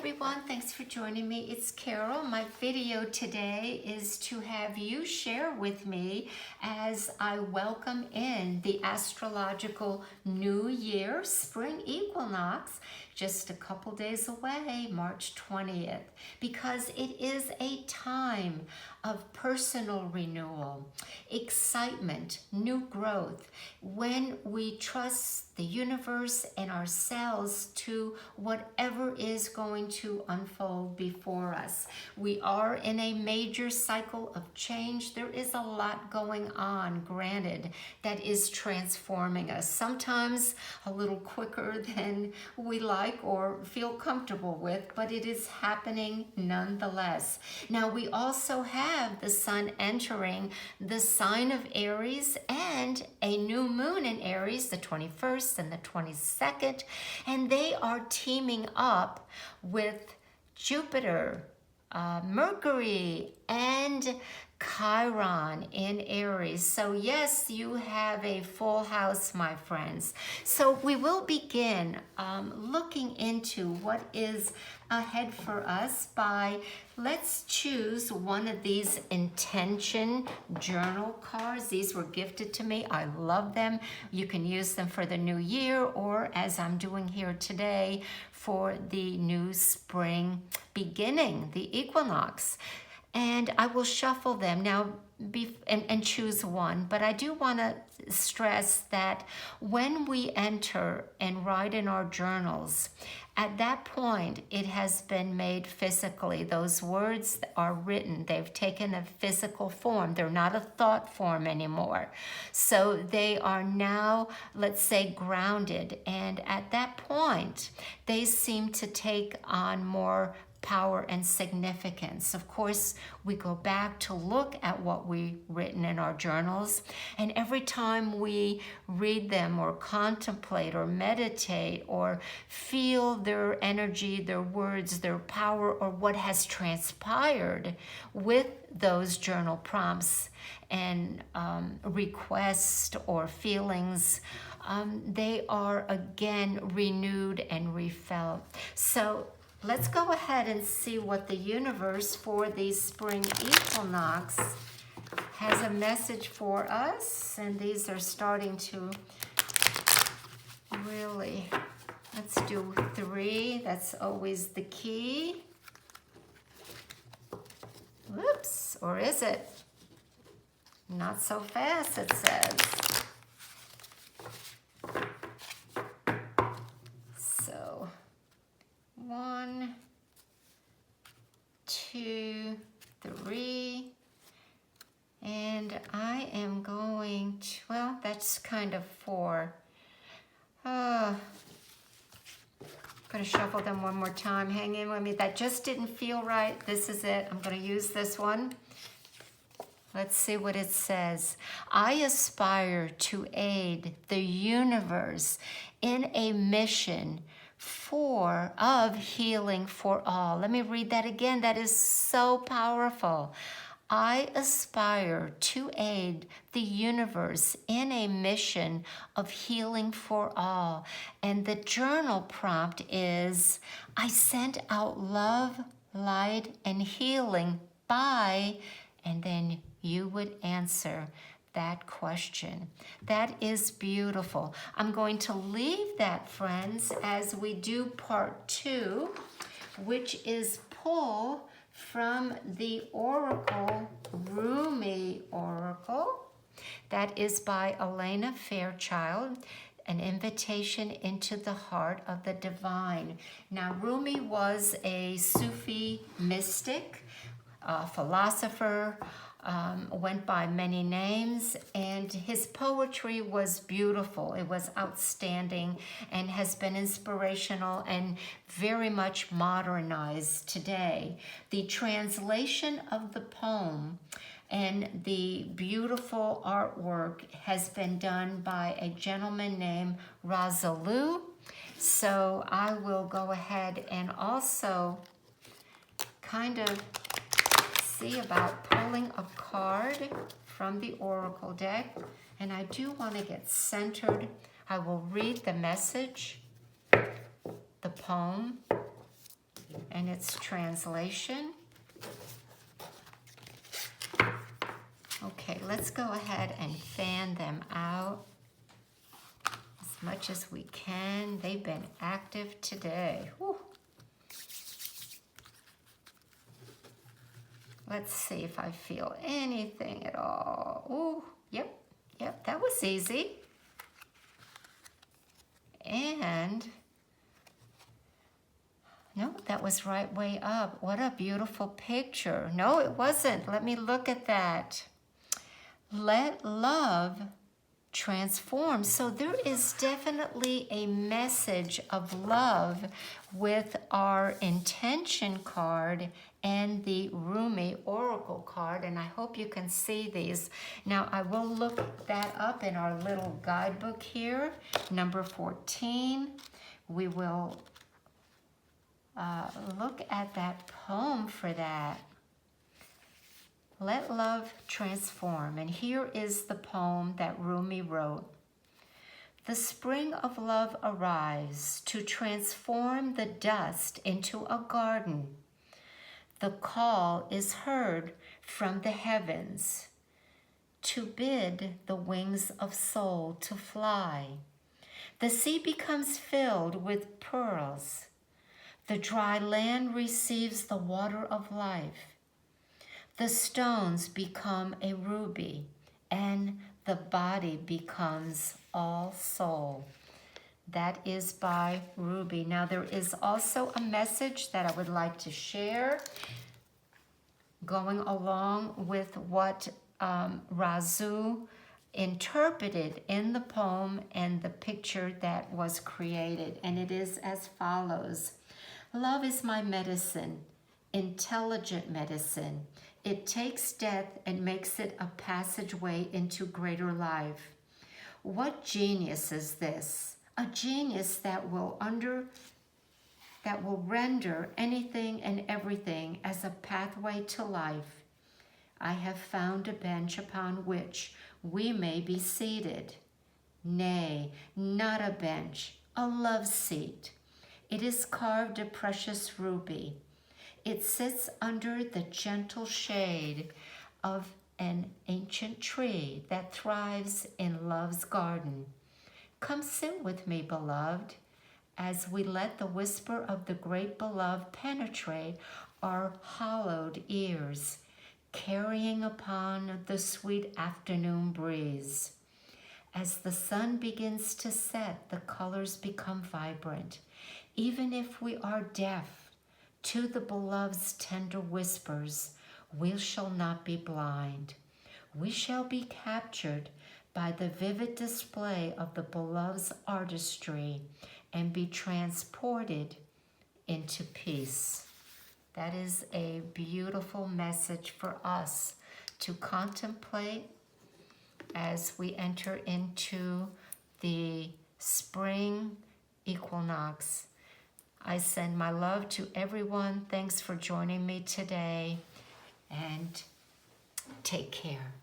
everyone, thanks for joining me. It's Carol. My video today is to have you share with me as I welcome in the astrological new year, spring equinox, just a couple days away, March 20th, because it is a time of personal renewal, excitement, new growth, when we trust the universe and ourselves to whatever is going to unfold before us. We are in a major cycle of change. There is a lot going on, granted, that is transforming us, sometimes a little quicker than we like or feel comfortable with, but it is happening nonetheless. Now, we also have the sun entering the sign of Aries and a new moon in Aries, the 21st and the 22nd, and they are teaming up with Jupiter, Mercury, and Chiron in Aries. So yes, you have a full house, my friends. So we will begin looking into what is ahead for us by, let's choose one of these intention journal cards. These were gifted to me. I love them. You can use them for the new year, or as I'm doing here today, for the new spring beginning, the equinox. And I will shuffle them now and choose one. But I do want to stress that when we enter and write in our journals, at that point, it has been made physically. Those words are written. They've taken a physical form. They're not a thought form anymore. So they are now, let's say, grounded. And at that point, they seem to take on more power and significance. Of course, we go back to look at what we've written in our journals, and every time we read them or contemplate or meditate or feel their energy, their words, their power, or what has transpired with those journal prompts and requests or feelings, they are again renewed and refelt. So let's go ahead and see what the universe for the spring equinox has a message for us. And these are starting to really, let's do 3. That's always the key. Whoops, or is it? Not so fast, it says. So 1, 2, 3, and I am going to, well, that's kind of 4. I'm going to shuffle them one more time. Hang in with me. That just didn't feel right. This is it. I'm going to use this one. Let's see what it says. I aspire to aid the universe in a mission of healing for all. Let me read that again. That is so powerful. I aspire to aid the universe in a mission of healing for all. And the journal prompt is, I sent out love, light, and healing by, and then you would answer that question. That is beautiful. I'm going to leave that, friends, as we do part 2, which is pull from the Oracle, Rumi Oracle. That is by Elena Fairchild, an invitation into the heart of the divine. Now, Rumi was a Sufi mystic, philosopher, went by many names, and his poetry was beautiful. It was outstanding and has been inspirational and very much modernized today. The translation of the poem and the beautiful artwork has been done by a gentleman named Razalu. So I will go ahead and also kind of see about pulling a card from the Oracle deck. And I do want to get centered. I will read the message, the poem, and its translation. Okay, let's go ahead and fan them out as much as we can. They've been active today. Whew. Let's see if I feel anything at all. Ooh, yep, that was easy. And no, that was right way up. What a beautiful picture. No, it wasn't. Let me look at that. Let love transform. So there is definitely a message of love with our intention card and the Rumi oracle card, and I hope you can see these. Now I will look that up in our little guidebook here, number 14. We will look at that poem for that. Let love transform. And here is the poem that Rumi wrote. The spring of love arrives to transform the dust into a garden. The call is heard from the heavens to bid the wings of soul to fly. The sea becomes filled with pearls. The dry land receives the water of life. The stones become a ruby, and the body becomes all soul. That is by Rumi. Now there is also a message that I would like to share going along with what Razu interpreted in the poem and the picture that was created. And it is as follows. Love is my medicine, intelligent medicine. It takes death and makes it a passageway into greater life. What genius is this? A genius that will render anything and everything as a pathway to life. I have found a bench upon which we may be seated. Nay, not a bench, a love seat. It is carved a precious ruby. It sits under the gentle shade of an ancient tree that thrives in love's garden. Come sit with me, beloved, as we let the whisper of the great beloved penetrate our hollowed ears, carrying upon the sweet afternoon breeze. As the sun begins to set, the colors become vibrant. Even if we are deaf to the beloved's tender whispers, we shall not be blind. We shall be captured by the vivid display of the beloved's artistry and be transported into peace. That is a beautiful message for us to contemplate as we enter into the spring equinox. I send my love to everyone. Thanks for joining me today, and take care.